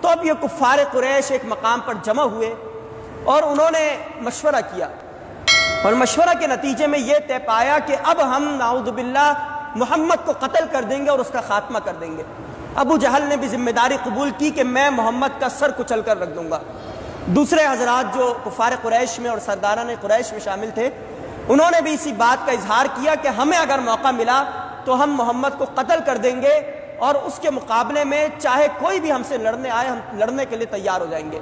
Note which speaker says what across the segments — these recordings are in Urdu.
Speaker 1: تو اب یہ کفار قریش ایک مقام پر جمع ہوئے اور انہوں نے مشورہ کیا، اور مشورہ کے نتیجے میں یہ طے پایا کہ اب ہم نعوذ باللہ محمد کو قتل کر دیں گے اور اس کا خاتمہ کر دیں گے۔ ابو جہل نے بھی ذمہ داری قبول کی کہ میں محمد کا سر کچل کر رکھ دوں گا۔ دوسرے حضرات جو کفار قریش میں اور سرداران قریش میں شامل تھے، انہوں نے بھی اسی بات کا اظہار کیا کہ ہمیں اگر موقع ملا تو ہم محمد کو قتل کر دیں گے، اور اس کے مقابلے میں چاہے کوئی بھی ہم سے لڑنے آئے ہم لڑنے کے لیے تیار ہو جائیں گے۔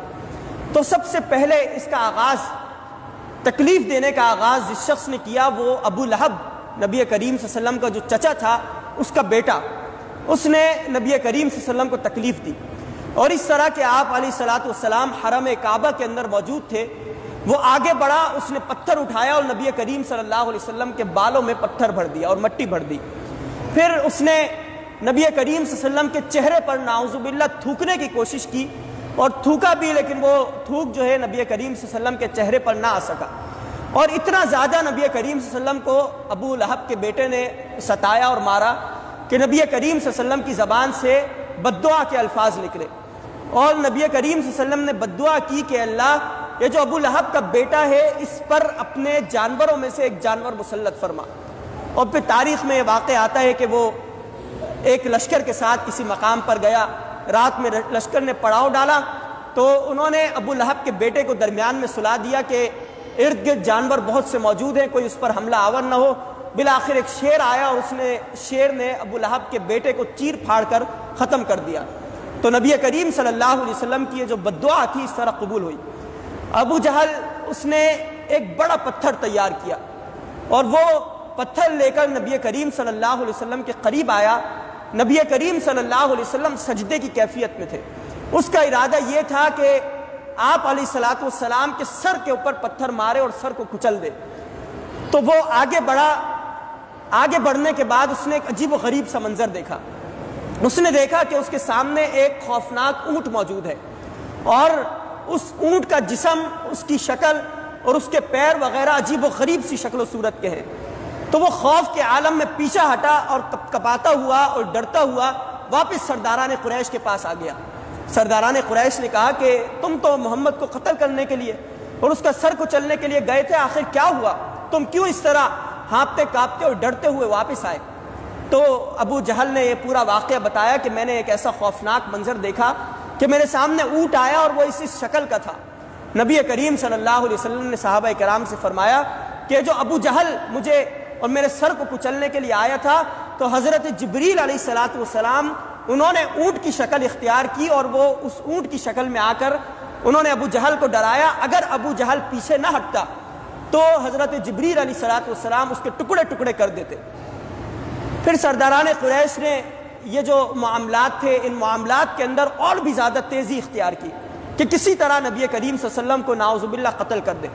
Speaker 1: تو سب سے پہلے اس کا آغاز، تکلیف دینے کا آغاز جس شخص نے کیا وہ ابو لہب، نبی کریم صلی اللہ علیہ وسلم کا جو چچا تھا اس کا بیٹا، اس نے نبی کریم صلی اللہ علیہ وسلم کو تکلیف دی۔ اور اس طرح کہ آپ علیہ الصلوۃ والسلام حرم کعبہ کے اندر موجود تھے، وہ آگے بڑھا، اس نے پتھر اٹھایا اور نبی کریم صلی اللہ علیہ وسلم کے بالوں میں پتھر بھر دیا اور مٹی بھر دی۔ پھر اس نے نبی کریم صلی اللہ علیہ وسلم کے چہرے پر نعوذ باللہ تھوکنے کی کوشش کی، اور تھوکا بھی، لیکن وہ تھوک جو ہے نبی کریم صلی اللہ علیہ وسلم کے چہرے پر نہ آ سکا۔ اور اتنا زیادہ نبی کریم صلی اللہ علیہ وسلم کو ابو لہب کے بیٹے نے ستایا اور مارا کہ نبی کریم صلی اللہ علیہ وسلم کی زبان سے بد دعا کے الفاظ نکلے، اور نبی کریم صلی اللہ علیہ وسلم نے بد دعا کی کہ اللہ، یہ جو ابو لہب کا بیٹا ہے اس پر اپنے جانوروں میں سے ایک جانور مسلط فرما۔ اور پھر تاریخ میں یہ واقع آتا ہے کہ وہ ایک لشکر کے ساتھ کسی مقام پر گیا، رات میں لشکر نے پڑاؤ ڈالا، تو انہوں نے ابو لہب کے بیٹے کو درمیان میں سلا دیا کہ ارد گرد جانور بہت سے موجود ہیں، کوئی اس پر حملہ آور نہ ہو۔ بالآخر ایک شیر آیا اور شیر نے ابو لہب کے بیٹے کو چیر پھاڑ کر ختم کر دیا۔ تو نبی کریم صلی اللہ علیہ وسلم کی یہ جو بد دعا تھی اس طرح قبول ہوئی۔ ابو جہل اس نے ایک بڑا پتھر تیار کیا، اور وہ پتھر لے کر نبی کریم صلی اللہ علیہ وسلم کے قریب آیا۔ نبی کریم صلی اللہ علیہ وسلم سجدے کی کیفیت میں تھے۔ اس کا ارادہ یہ تھا کہ آپ علیہ الصلوۃ والسلام کے سر کے اوپر پتھر مارے اور سر کو کچل دے۔ تو وہ آگے بڑھا، آگے بڑھنے کے بعد اس نے ایک عجیب و غریب سا منظر دیکھا۔ اس نے دیکھا کہ اس کے سامنے ایک خوفناک اونٹ موجود ہے، اور اس اونٹ کا جسم، اس کی شکل اور اس کے پیر وغیرہ عجیب و غریب سی شکل و صورت کے ہیں۔ تو وہ خوف کے عالم میں پیچھے ہٹا اور کپکپاتا ہوا اور ڈرتا ہوا واپس سرداران قریش کے پاس آ گیا۔ سرداران قریش نے کہا کہ تم تو محمد کو قتل کرنے کے لیے اور اس کا سر کو چلنے کے لیے گئے تھے، آخر کیا ہوا؟ تم کیوں اس طرح ہانپتے کانپتے اور ڈرتے ہوئے واپس آئے؟ تو ابو جہل نے یہ پورا واقعہ بتایا کہ میں نے ایک ایسا خوفناک منظر دیکھا کہ میرے سامنے اونٹ آیا اور وہ اس شکل کا تھا۔ نبی کریم صلی اللہ علیہ وسلم نے صحابہ کرام سے فرمایا کہ جو ابو جہل مجھے اور میرے سر کو کچلنے کے لیے آیا تھا، تو حضرت جبریل علیہ الصلوۃ والسلام انہوں نے اونٹ کی شکل اختیار کی، اور وہ اس اونٹ کی شکل میں آ کر انہوں نے ابو جہل کو ڈرایا۔ اگر ابو جہل پیچھے نہ ہٹتا تو حضرت جبریل علیہ الصلوۃ والسلام اس کے ٹکڑے ٹکڑے کر دیتے۔ پھر سرداران قریش نے یہ جو معاملات تھے، ان معاملات کے اندر اور بھی زیادہ تیزی اختیار کی کہ کسی طرح نبی کریم صلی اللہ علیہ وسلم کو نعوذ باللہ قتل کر دے۔